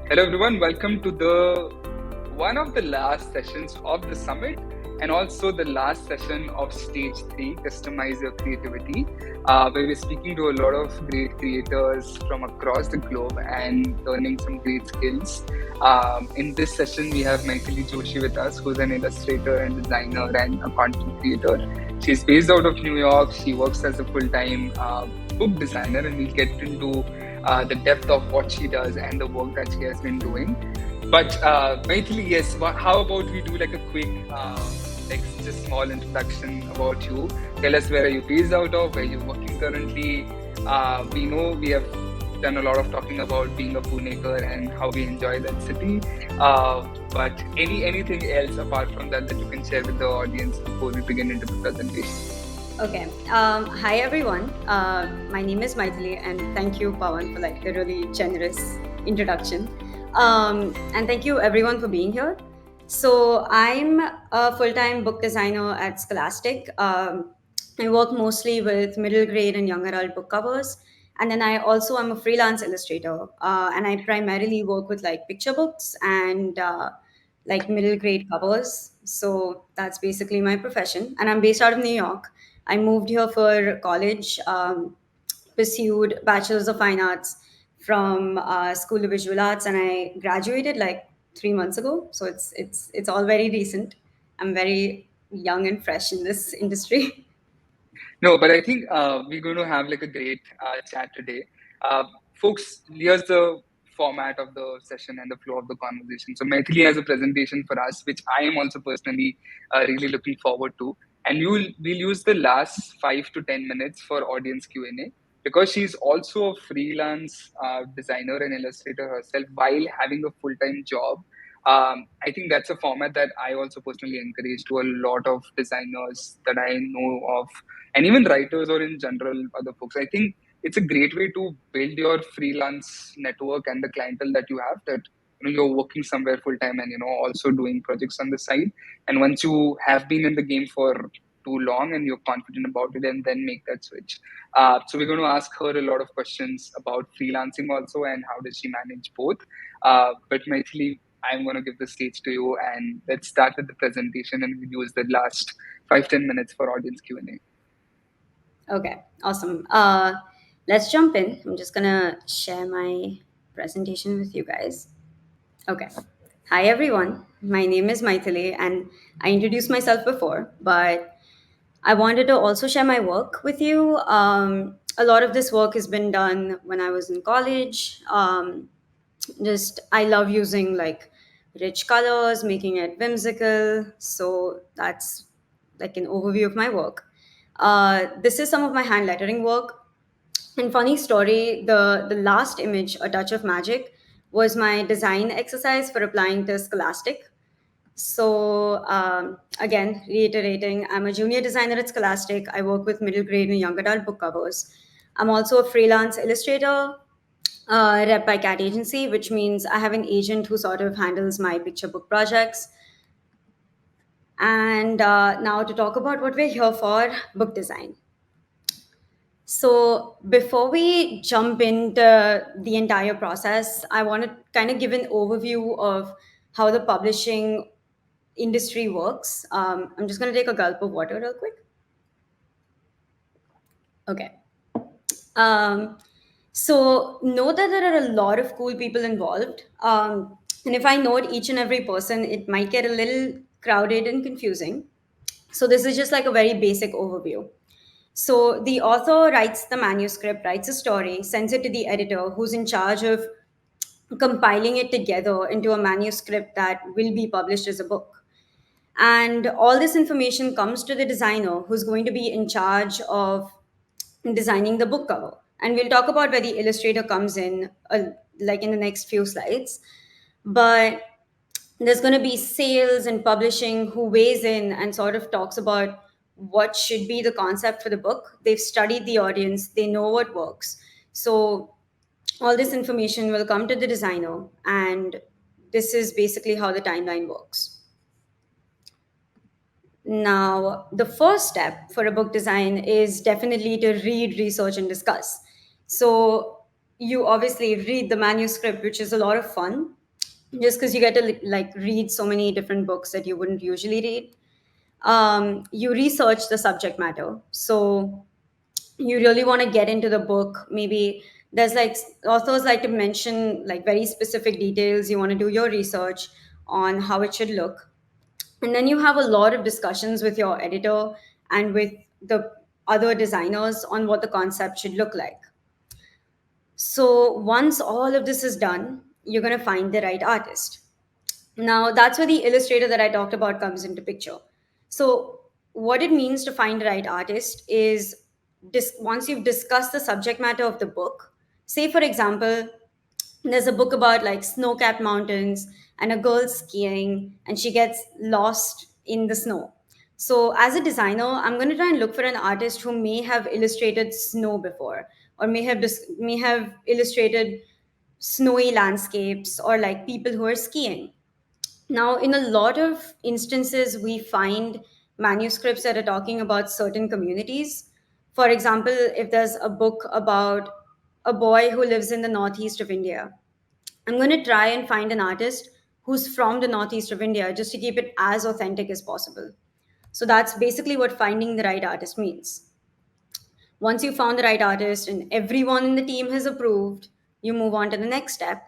Hello everyone, welcome to the one of the last sessions of the summit and also the last session of stage 3, Customize Your Creativity, where we're speaking to a lot of great creators from across the globe and learning some great skills. In this session, we have Maithili Joshi with us, who's an illustrator and designer and a content creator. She's based out of New York. She works as a full-time book designer, and we'll get into the depth of what she does and the work that she has been doing. But Maithili, yes, how about we do like a quick, just small introduction about you? Tell us where are you based out of, where you're working currently. We know we have done a lot of talking about being a Punekar and how we enjoy that city. But anything else apart from that that you can share with the audience before we begin into the presentation? Okay. Hi everyone. My name is Maithili, and thank you, Pawan, for like the really generous introduction. And thank you everyone for being here. So I'm a full-time book designer at Scholastic. I work mostly with middle grade and young adult book covers, and then I also am a freelance illustrator, and I primarily work with like picture books and like middle grade covers. So that's basically my profession, and I'm based out of New York. I moved here for college, pursued Bachelor's of Fine Arts from School of Visual Arts, and I graduated like 3 months ago. So it's all very recent. I'm very young and fresh in this industry. No, but I think we're going to have like a great chat today. Folks, here's the format of the session and the flow of the conversation. So Maithili has a presentation for us, which I am also personally really looking forward to. And we'll use the last 5 to 10 minutes for audience Q&A because she's also a freelance designer and illustrator herself while having a full-time job. I think that's a format that I also personally encourage to a lot of designers that I know of, and even writers or in general other folks. I think it's a great way to build your freelance network and the clientele that you have, that you're working somewhere full time and also doing projects on the side. And once you have been in the game for too long and you're confident about it, and then make that switch. So we're going to ask her a lot of questions about freelancing also and how does she manage both. But Maithili, I'm going to give the stage to you, and let's start with the presentation, and we'll use the last 5-10 minutes for audience Q&A. Okay, awesome. Let's jump in. I'm just gonna share my presentation with you guys. Okay. Hi everyone. My name is Maithili, and I introduced myself before, but I wanted to also share my work with you. A lot of this work has been done when I was in college. Just I love using like rich colors, making it whimsical. So that's like an overview of my work. This is some of my hand lettering work. And funny story, the last image, A Touch of Magic, was my design exercise for applying to Scholastic. So, again, reiterating, I'm a junior designer at Scholastic. I work with middle grade and young adult book covers. I'm also a freelance illustrator, rep by Cat Agency, which means I have an agent who sort of handles my picture book projects. And now to talk about what we're here for, book design. So, before we jump into the entire process, I want to kind of give an overview of how the publishing industry works. I'm just going to take a gulp of water real quick. Okay. Um, so, know that there are a lot of cool people involved. And if I note each and every person, it might get a little crowded and confusing. So, this is just like a very basic overview. So the author writes the manuscript, writes a story, sends it to the editor, who's in charge of compiling it together into a manuscript that will be published as a book. And all this information comes to the designer, who's going to be in charge of designing the book cover. And we'll talk about where the illustrator comes in, like in the next few slides. But there's going to be sales and publishing who weighs in and sort of talks about what should be the concept for the book. They've studied the audience, they know what works. So all this information will come to the designer, and this is basically how the timeline works. Now, the first step for a book design is definitely to read, research, and discuss. So you obviously read the manuscript, which is a lot of fun, just because you get to like read so many different books that you wouldn't usually read. You research the subject matter, so you really want to get into the book. Maybe there's like authors like to mention like very specific details. You want to do your research on how it should look, and then you have a lot of discussions with your editor and with the other designers on what the concept should look like. So once all of this is done, you're going to find the right artist. Now that's where the illustrator that I talked about comes into picture. So what it means to find the right artist is once you've discussed the subject matter of the book. Say for example, there's a book about like snow-capped mountains and a girl skiing and she gets lost in the snow. So as a designer, I'm going to try and look for an artist who may have illustrated snow before, or may have illustrated snowy landscapes, or like people who are skiing. Now, in a lot of instances, we find manuscripts that are talking about certain communities. For example, if there's a book about a boy who lives in the northeast of India, I'm going to try and find an artist who's from the northeast of India just to keep it as authentic as possible. So that's basically what finding the right artist means. Once you found the right artist and everyone in the team has approved, you move on to the next step,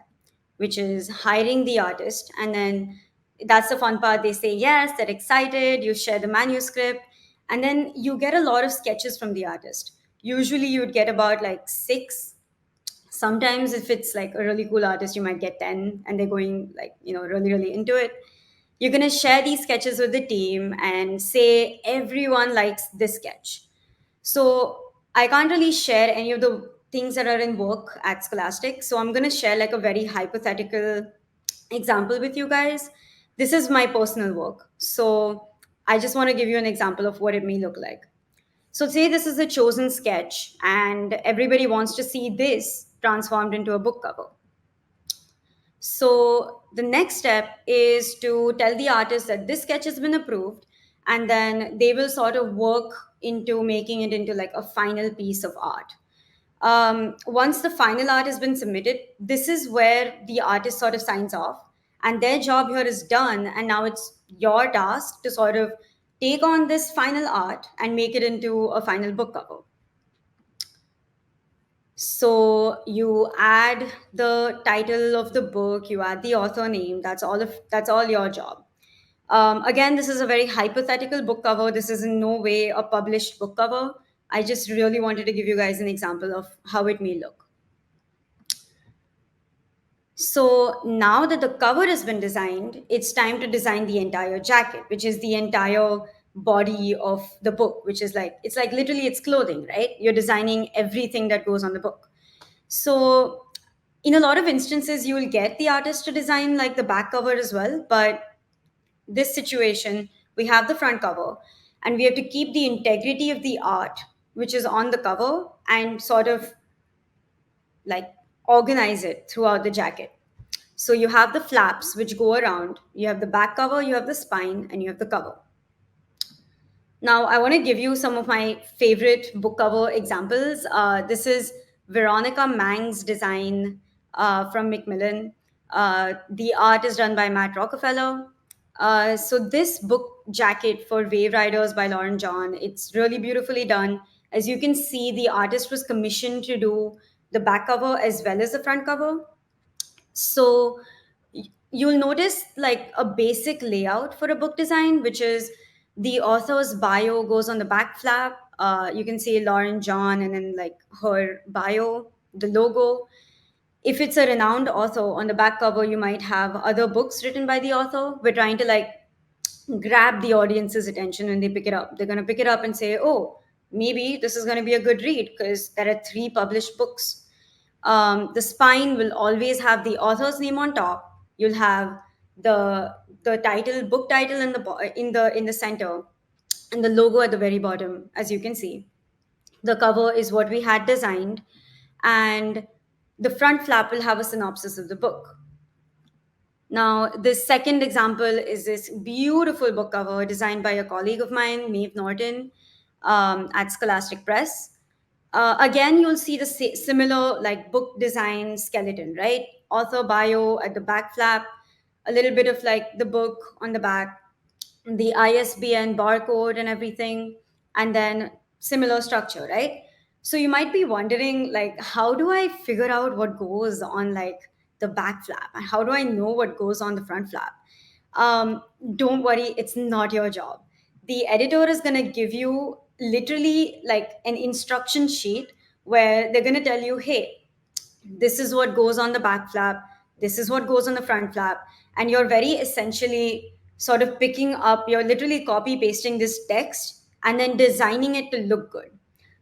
which is hiring the artist. And then that's the fun part. They say yes, they're excited, you share the manuscript, and then you get a lot of sketches from the artist. Usually you would get about like six. Sometimes if it's like a really cool artist, you might get 10 and they're going like, really, really into it. You're going to share these sketches with the team and say everyone likes this sketch. So I can't really share any of the things that are in work at Scholastic. So I'm going to share like a very hypothetical example with you guys. This is my personal work. So I just want to give you an example of what it may look like. So say this is a chosen sketch and everybody wants to see this transformed into a book cover. So the next step is to tell the artist that this sketch has been approved, and then they will sort of work into making it into like a final piece of art. Once the final art has been submitted, this is where the artist sort of signs off, and their job here is done. And now it's your task to sort of take on this final art and make it into a final book cover. So you add the title of the book, you add the author name. That's all your job. Again, this is a very hypothetical book cover. This is in no way a published book cover. I just really wanted to give you guys an example of how it may look. So now that the cover has been designed, it's time to design the entire jacket, which is the entire body of the book, which is like, it's like literally it's clothing, right? You're designing everything that goes on the book. So in a lot of instances, you will get the artist to design like the back cover as well. But this situation, we have the front cover and we have to keep the integrity of the art, which is on the cover, and sort of like organize it throughout the jacket. So you have the flaps which go around, you have the back cover, you have the spine, and you have the cover. Now, I want to give you some of my favorite book cover examples. This is Veronica Mang's design from Macmillan. The art is done by Matt Rockefeller. So this book jacket for Wave Riders by Lauren John, it's really beautifully done. As you can see, the artist was commissioned to do the back cover as well as the front cover. So you'll notice like a basic layout for a book design, which is the author's bio goes on the back flap. You can see Lauren John and then like her bio, the logo. If it's a renowned author, on the back cover, you might have other books written by the author. We're trying to like grab the audience's attention when they pick it up. They're going to pick it up and say, oh, maybe this is going to be a good read because there are 3 published books. The spine will always have the author's name on top. You'll have the title, book title in the center, and the logo at the very bottom, as you can see. The cover is what we had designed, and the front flap will have a synopsis of the book. Now, this second example is this beautiful book cover designed by a colleague of mine, Maeve Norton, at Scholastic Press. Again, you'll see the similar like book design skeleton, right? Author bio at the back flap, a little bit of like the book on the back, the ISBN barcode and everything, and then similar structure, right? So you might be wondering, like, how do I figure out what goes on like the back flap, and how do I know what goes on the front flap? um, don't worry, it's not your job. The editor is going to give you literally like an instruction sheet where they're going to tell you, hey, this is what goes on the back flap, this is what goes on the front flap, and you're very essentially sort of picking up, you're literally copy pasting this text and then designing it to look good.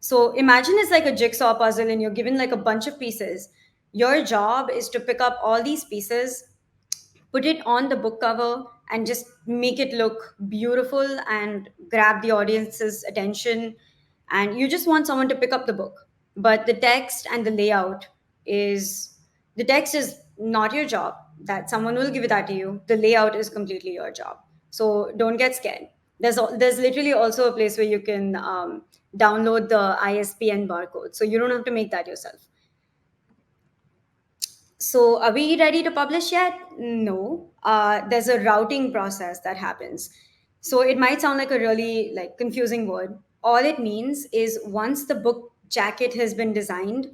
So imagine it's like a jigsaw puzzle and you're given like a bunch of pieces. Your job is to pick up all these pieces, put it on the book cover, and just make it look beautiful and grab the audience's attention. And you just want someone to pick up the book, but the text and the layout is the text is not your job. That someone will give that to you. The layout is completely your job. So don't get scared. There's literally also a place where you can download the ISBN barcode, so you don't have to make that yourself. So, are we ready to publish yet? No. There's a routing process that happens. So, it might sound like a really like confusing word. All it means is once the book jacket has been designed,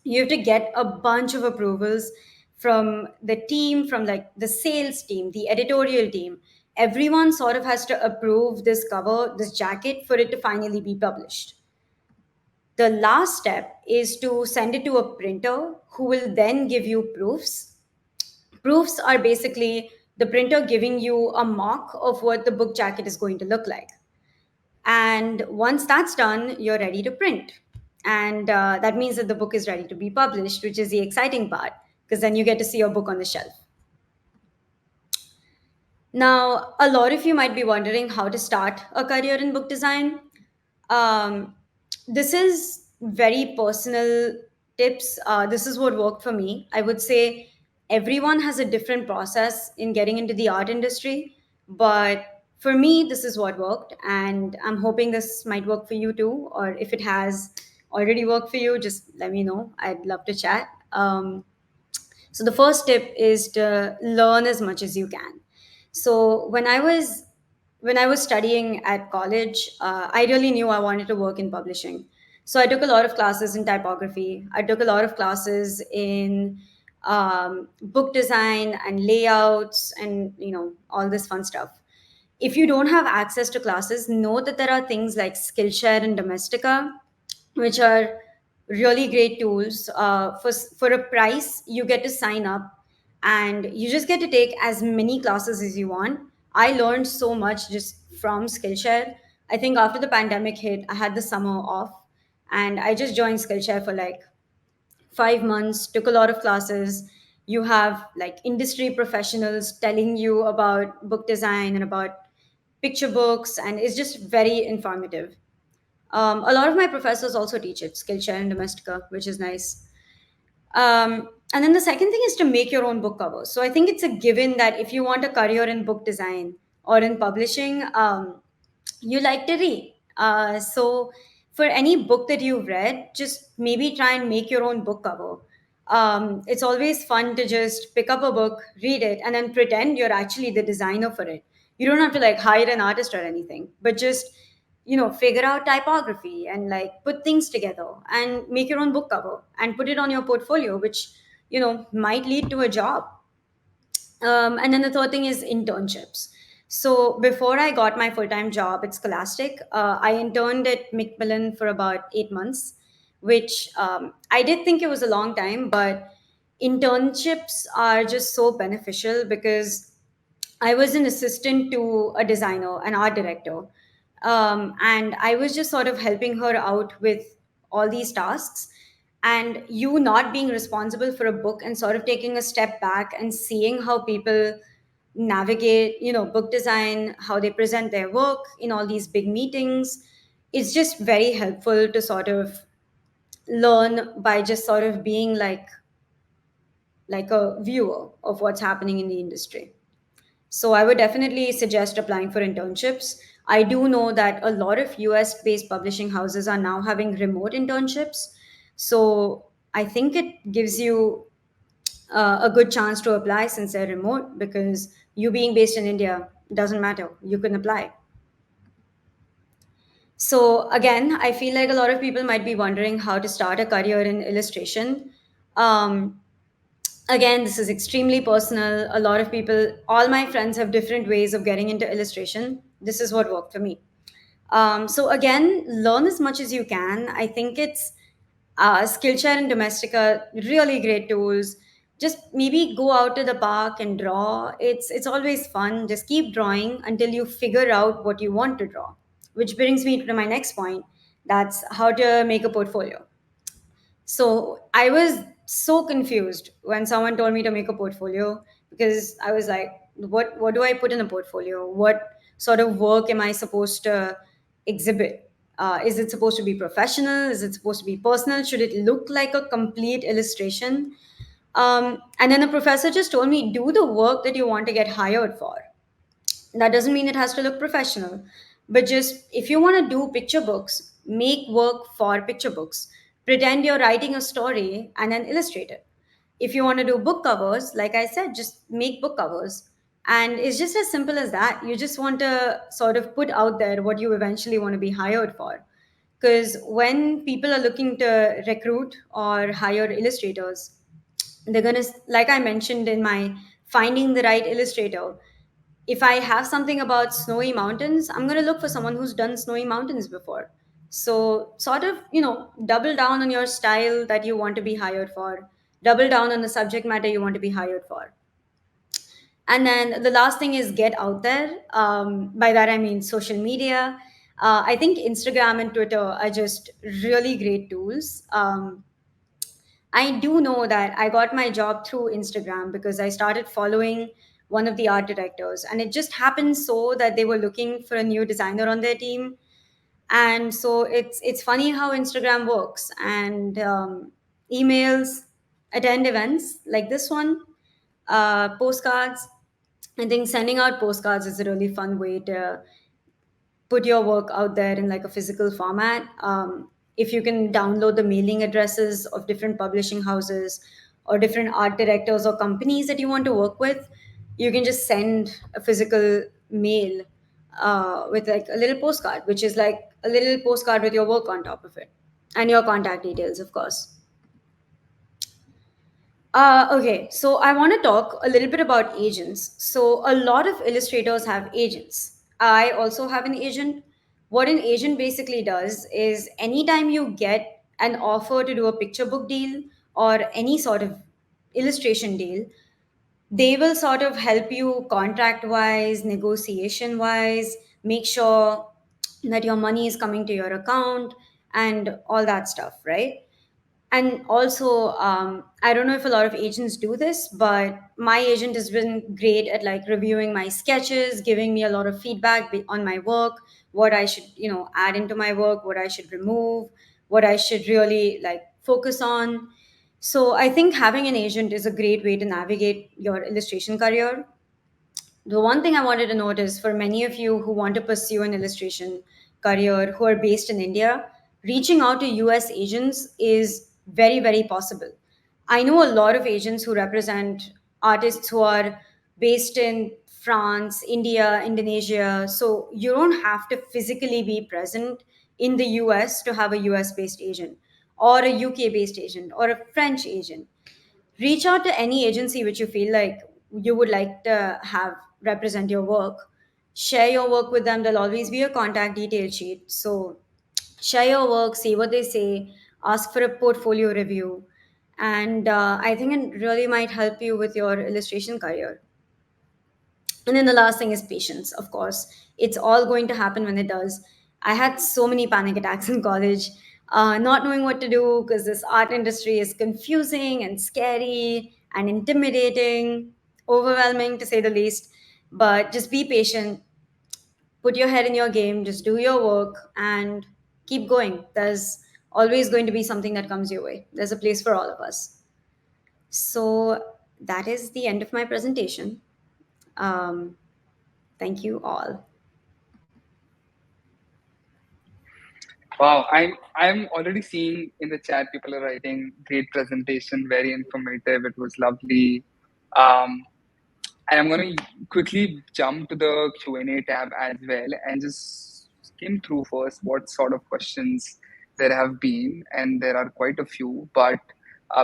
you have to get a bunch of approvals from the team, from like the sales team, the editorial team. Everyone sort of has to approve this cover, this jacket, for it to finally be published. The last step is to send it to a printer who will then give you proofs. Proofs are basically the printer giving you a mock of what the book jacket is going to look like. And once that's done, you're ready to print. And that means that the book is ready to be published, which is the exciting part, because then you get to see your book on the shelf. Now, a lot of you might be wondering how to start a career in book design. Um, this is very personal tips. This is what worked for me. I would say everyone has a different process in getting into the art industry, but for me, this is what worked, and I'm hoping this might work for you too. Or if it has already worked for you, just let me know. I'd love to chat. So the first tip is to learn as much as you can. So when I was studying at college, I really knew I wanted to work in publishing. So I took a lot of classes in typography. I took a lot of classes in book design and layouts and all this fun stuff. If you don't have access to classes, know that there are things like Skillshare and Domestika, which are really great tools. For a price, you get to sign up and you just get to take as many classes as you want. I learned so much just from Skillshare. I think after the pandemic hit, I had the summer off and I just joined Skillshare for like 5 months, took a lot of classes. You have like industry professionals telling you about book design and about picture books, and it's just very informative. A lot of my professors also teach it, Skillshare and Domestika, which is nice. And then the second thing is to make your own book covers. So I think it's a given that if you want a career in book design or in publishing, you like to read. So for any book that you've read, just maybe try and make your own book cover. It's always fun to just pick up a book, read it, and then pretend you're actually the designer for it. You don't have to like hire an artist or anything, but just figure out typography and like put things together and make your own book cover and put it on your portfolio, which might lead to a job. And then the third thing is internships. So before I got my full-time job at Scholastic, I interned at Macmillan for about 8 months, which I did think it was a long time, but internships are just so beneficial because I was an assistant to a designer, an art director. And I was just sort of helping her out with all these tasks. And you not being responsible for a book and sort of taking a step back and seeing how people navigate, book design, how they present their work in all these big meetings. It's just very helpful to sort of learn by just sort of being like a viewer of what's happening in the industry. So I would definitely suggest applying for internships. I do know that a lot of US based publishing houses are now having remote internships. So I think it gives you a good chance to apply since they're remote, because you being based in India doesn't matter. You can apply. So again, I feel like a lot of people might be wondering how to start a career in illustration. Um, Again, this is extremely personal. A lot of people, all my friends have different ways of getting into illustration. This is what worked for me. So again, learn as much as you can. I think it's Skillshare and Domestika, really great tools. Just maybe go out to the park and draw. It's always fun. Just keep drawing until you figure out what you want to draw. Which brings me to my next point. That's how to make a portfolio. So I was so confused when someone told me to make a portfolio, because I was like, what do I put in a portfolio? What sort of work am I supposed to exhibit? Is it supposed to be professional? Is it supposed to be personal? Should it look like a complete illustration? And then the professor just told me, do the work that you want to get hired for. That doesn't mean it has to look professional, but just if you want to do picture books, make work for picture books. Pretend you're writing a story and then illustrate it. If you want to do book covers, like I said, just make book covers. And it's just as simple as that. You just want to sort of put out there what you eventually want to be hired for. Because when people are looking to recruit or hire illustrators, they're going to, like I mentioned in my finding the right illustrator, if I have something about snowy mountains, I'm going to look for someone who's done snowy mountains before. So, sort of, double down on your style that you want to be hired for, double down on the subject matter you want to be hired for. And then the last thing is get out there. By that, I mean social media. I think Instagram and Twitter are just really great tools. I do know that I got my job through Instagram because I started following one of the art directors, and it just happened so that they were looking for a new designer on their team. And so it's funny how Instagram works, and emails, attend events like this one, postcards. I think sending out postcards is a really fun way to put your work out there in like a physical format. If you can download the mailing addresses of different publishing houses or different art directors or companies that you want to work with, you can just send a physical mail with like a little postcard, which is like a little postcard with your work on top of it and your contact details, of course. Okay, so I want to talk a little bit about agents. So, a lot of illustrators have agents. I also have an agent. What an agent basically does is anytime you get an offer to do a picture book deal or any sort of illustration deal, they will sort of help you contract wise, negotiation wise, make sure that your money is coming to your account and all that stuff, right? And also, I don't know if a lot of agents do this, but my agent has been great at like reviewing my sketches, giving me a lot of feedback on my work, what I should, add into my work, what I should remove, what I should really like focus on. So I think having an agent is a great way to navigate your illustration career. The one thing I wanted to note is for many of you who want to pursue an illustration career who are based in India, reaching out to US agents is very, very possible. I know a lot of agents who represent artists who are based in France, India, Indonesia. So you don't have to physically be present in the US to have a US based agent or a UK based agent or a French agent. Reach out to any agency which you feel like you would like to have represent your work. Share your work with them. There'll always be a contact detail sheet. So share your work, see what they say, ask for a portfolio review. And I think it really might help you with your illustration career. And then the last thing is patience, of course. It's all going to happen when it does. I had so many panic attacks in college, not knowing what to do because this art industry is confusing and scary and intimidating, overwhelming to say the least. But just be patient, put your head in your game, just do your work, and keep going. There's always going to be something that comes your way. There's a place for all of us. So that is the end of my presentation. Um, Thank you all. Wow, I'm already seeing in the chat people are writing great presentation, very informative. It was lovely. Um, and I'm going to quickly jump to the Q&A tab as well and just skim through first what sort of questions there have been. And there are quite a few, but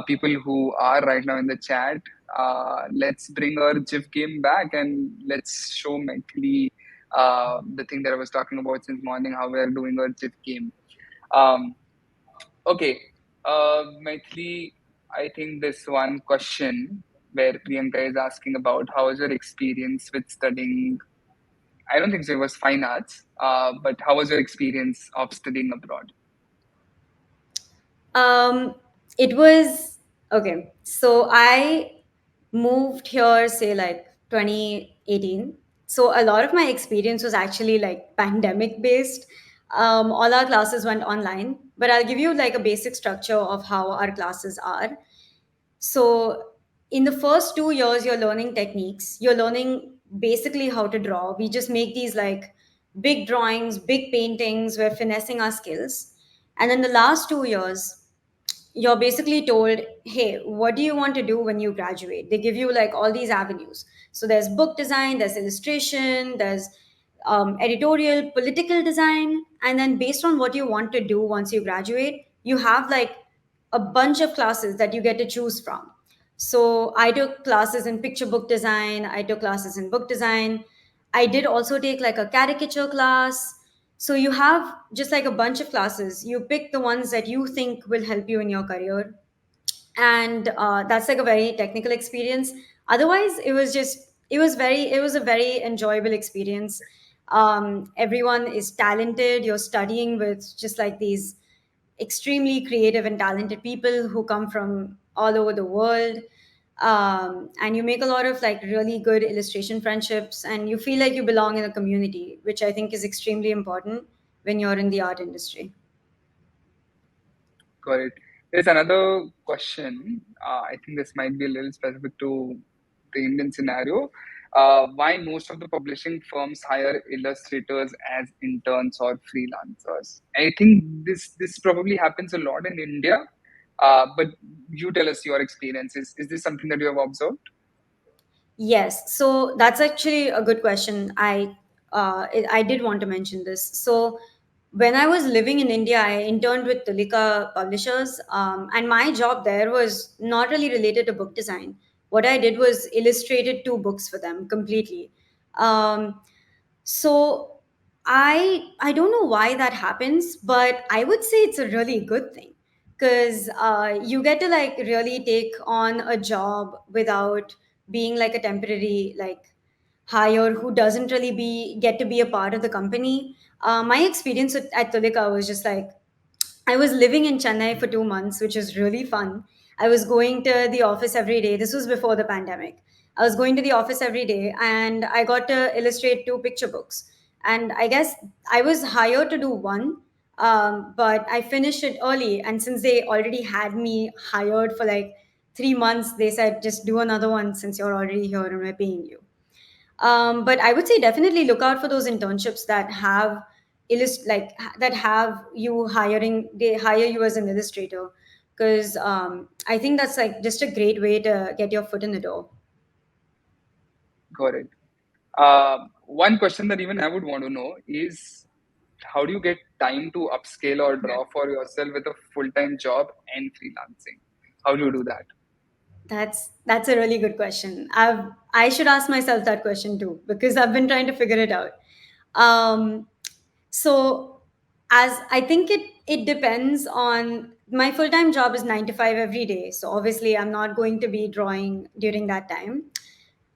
people who are right now in the chat, let's bring our GIF game back and let's show mentally the thing that I was talking about since morning, how we are doing our GIF game. Um, okay, Maithili, I think this one question where Priyanka is asking about how was your experience with studying. I don't think so, it was fine arts, but how was your experience of studying abroad? Um, it was okay. So I moved here, say like 2018. So a lot of my experience was actually like pandemic based. All our classes went online, but I'll give you like a basic structure of how our classes are. So, in the first 2 years, you're learning techniques. You're learning basically how to draw. We just make these like big drawings, big paintings. We're finessing our skills. And in the last 2 years, you're basically told, hey, what do you want to do when you graduate? They give you like all these avenues. So there's book design, there's illustration, there's editorial, political design. And then based on what you want to do once you graduate, you have like a bunch of classes that you get to choose from. So I took classes in picture book design, I took classes in book design. I did also take like a caricature class. So you have just like a bunch of classes. You pick the ones that you think will help you in your career, and that's like a very technical experience. Otherwise, it was a very enjoyable experience. Everyone is talented. You're studying with just like these extremely creative and talented people who come from all over the world. And you make a lot of like really good illustration friendships, and you feel like you belong in a community, which I think is extremely important when you're in the art industry. Got it. There's another question. I think this might be a little specific to the Indian scenario. Why most of the publishing firms hire illustrators as interns or freelancers? I think this probably happens a lot in India. But you tell us your experience. Is this something that you have observed? Yes, so that's actually a good question. I did want to mention this. So when I was living in India, I interned with Tulika Publishers, and my job there was not really related to book design. What I did was illustrated two books for them completely. Um, so I don't know why that happens, but I would say it's a really good thing because you get to like really take on a job without being like a temporary like hire who doesn't really be get to be a part of the company. My experience at Tulika was just like I was living in Chennai for 2 months, which was really fun. I was going to the office every day. This was before the pandemic. I was going to the office every day and I got to illustrate two picture books. And I guess I was hired to do one, but I finished it early. And since they already had me hired for like 3 months, they said, just do another one since you're already here and we're paying you. But I would say definitely look out for those internships that have that have you hiring they hire you as an illustrator because I think that's like just a great way to get your foot in the door. Got it. One question that even I would want to know is how do you get time to upscale or draw for yourself with a full-time job and freelancing? How do you do that? That's a really good question. I should ask myself that question too because I've been trying to figure it out. Um, so as I think it depends on my full time job is 9 to 5 every day. So obviously I'm not going to be drawing during that time.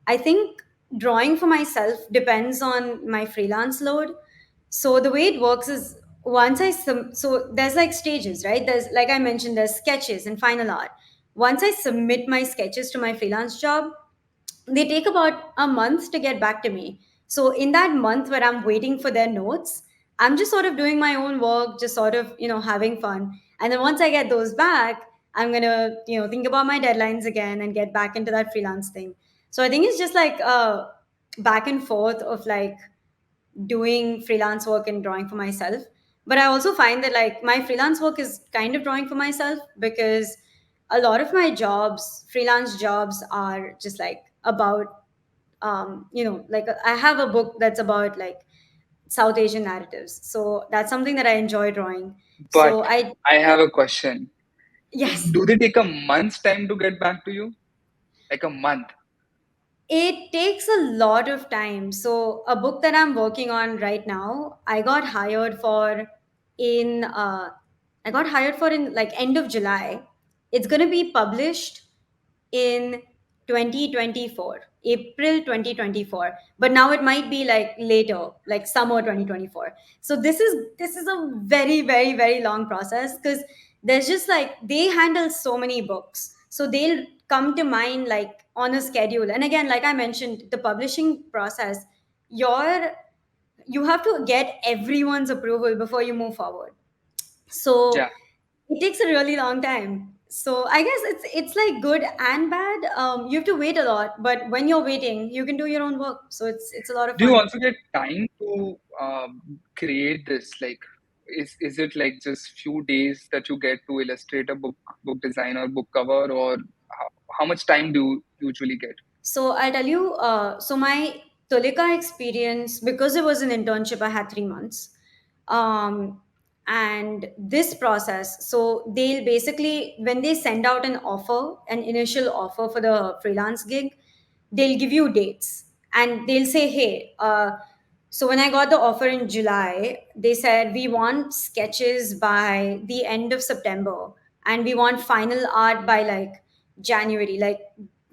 I think drawing for myself depends on my freelance load. So the way it works is so there's like stages, right? There's like I mentioned, there's sketches and final art. Once I submit my sketches to my freelance job, they take about a month to get back to me. So in that month where I'm waiting for their notes, I'm just sort of doing my own work, just sort of, having fun. And then once I get those back, I'm going to, think about my deadlines again and get back into that freelance thing. So I think it's just like back and forth of like doing freelance work and drawing for myself. But I also find that like my freelance work is kind of drawing for myself, because a lot of my jobs, freelance jobs, are just like about like I have a book that's about like South Asian narratives. So that's something that I enjoy drawing. But So I I have a question. yes, Do they take a month's time to get back to you? Like a month? it takes a lot of time. So a book that I'm working on right now, in I got hired for in like end of July. It's going to be published in 2024, April 2024, but now it might be like later, like summer 2024. So this is a very very very long process, because there's just like they handle so many books, so they'll come to mind like on a schedule. And again, like I mentioned, the publishing process, your you have to get everyone's approval before you move forward. So Yeah. it takes a really long time. So I guess it's like good and bad. You have to wait a lot, but when you're waiting, you can do your own work. So it's a lot of Do you fun. also get time to create this? Like, is it like just few days that you get to illustrate a book design or book cover, or how much time do you usually get? So I'll tell you. So my Tolika experience, because it was an internship, I had 3 months. Um, and this process, so they'll basically, when they send out an initial offer for the freelance gig, they'll give you dates, and they'll say, hey, so when I got the offer in July, they said we want sketches by the end of September, and we want final art by like January,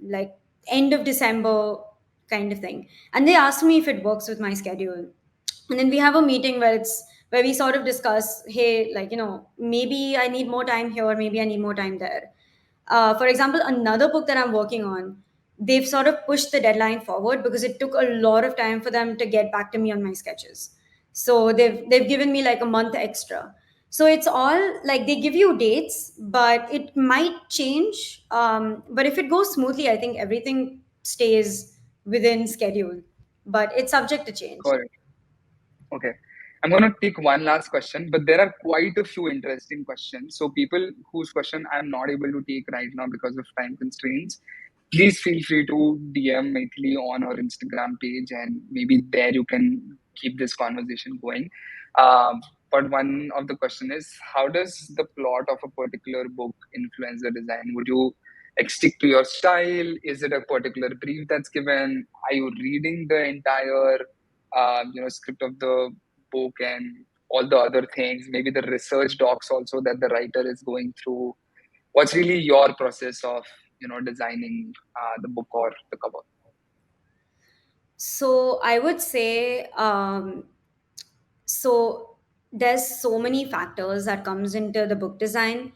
like end of December kind of thing. And they asked me if it works with my schedule. And then we have a meeting where we sort of discuss, hey, like, maybe I need more time here, maybe I need more time there. For example, another book that I'm working on, they've sort of pushed the deadline forward because it took a lot of time for them to get back to me on my sketches. So they've given me like a month extra. So it's all like they give you dates, but it might change. But if it goes smoothly, I think everything stays within schedule. But it's subject to change. Got it. Okay. I'm going to take one last question, but there are quite a few interesting questions. So, people whose question I'm not able to take right now because of time constraints, please feel free to DM Maithili on our Instagram page, and maybe there you can keep this conversation going. Um, but one of the question is, how does the plot of a particular book influence the design? Would you like stick to your style? Is it a particular brief that's given? Are you reading the entire script of the book and all the other things, maybe the research docs also that the writer is going through? What's really your process of designing the book or the cover? So I would say, so there's so many factors that comes into the book design.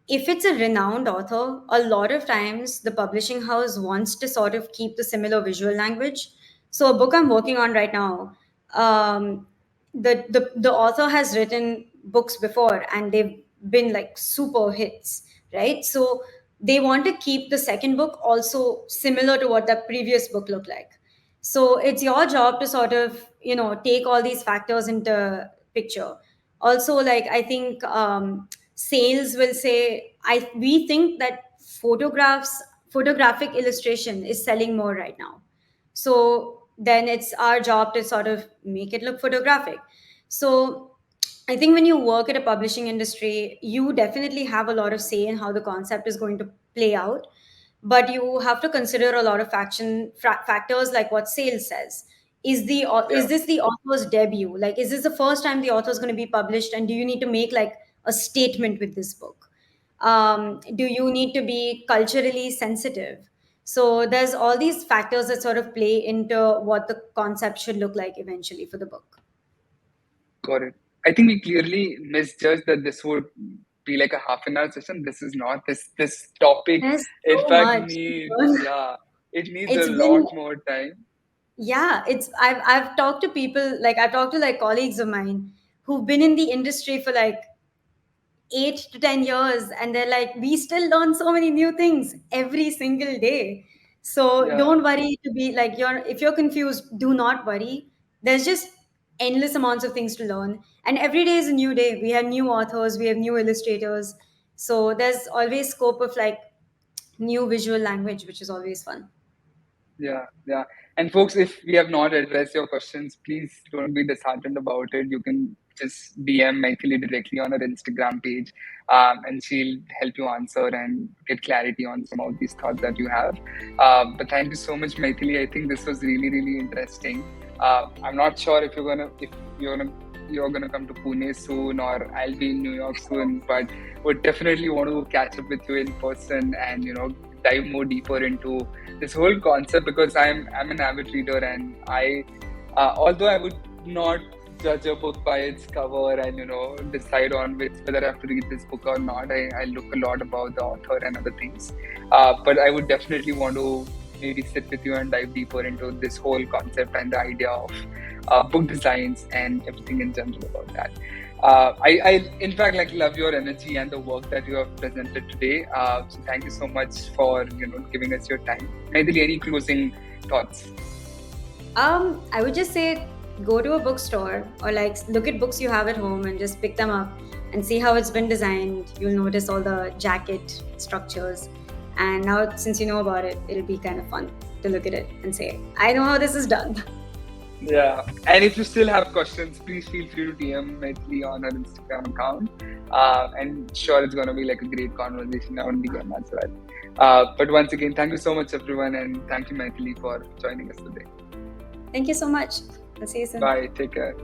If it's a renowned author, a lot of times the publishing house wants to sort of keep the similar visual language. So a book I'm working on right now, um, the author has written books before and they've been like super hits, right? So they want to keep the second book also similar to what the previous book looked like. So it's your job to sort of take all these factors into picture. Also, like I think sales will say, I we think that photographic illustration is selling more right now. So then it's our job to sort of make it look photographic. So I think when you work at a publishing industry, you definitely have a lot of say in how the concept is going to play out, but you have to consider a lot of factors like what sales says. Is Yeah, this the author's debut? Like, is this the first time the author is going to be published, and do you need to make like a statement with this book? Do you need to be culturally sensitive? So there's all these factors that sort of play into what the concept should look like eventually for the book. got it. I think we clearly misjudged that this would be like a half an hour session. This is not. This topic, There's in so fact, much. needs, yeah, it needs a It's lot been more time. Yeah, I've talked to people, like I've talked to like colleagues of mine who've been in the industry for like 8 to 10 years, and they're like, we still learn so many new things every single day. So Yeah, don't worry to be like, you're if you're confused, do not worry. There's just endless amounts of things to learn. And every day is a new day. We have new authors, we have new illustrators. So there's always scope of like new visual language, which is always fun. Yeah, yeah. And folks, if we have not addressed your questions, please don't be disheartened about it. You can just DM Maithili directly on her Instagram page, and she'll help you answer and get clarity on some of these thoughts that you have. But thank you so much, Maithili. I think this was really, really interesting. I'm not sure if you're gonna come to Pune soon, or I'll be in New York soon, but would definitely want to catch up with you in person and dive more deeper into this whole concept, because I'm an avid reader, and I although I would not judge a book by its cover and decide on whether I have to read this book or not. I look a lot about the author and other things, but I would definitely want to maybe sit with you and dive deeper into this whole concept and the idea of book designs and everything in general about that. I in fact love your energy and the work that you have presented today. So thank you so much for giving us your time. Maithili, any closing thoughts? I would just say go to a bookstore or like look at books you have at home and just pick them up and see how it's been designed. You'll notice all the jacket structures. And now, since you know about it, it'll be kind of fun to look at it and say, I know how this is done. Yeah, and if you still have questions, please feel free to DM Maithili on her Instagram account. And sure, it's gonna be like a great conversation on DM as well. But once again, thank you so much, everyone, and thank you, Maithili, for joining us today. Thank you so much. I'll see you soon. Bye. Take care.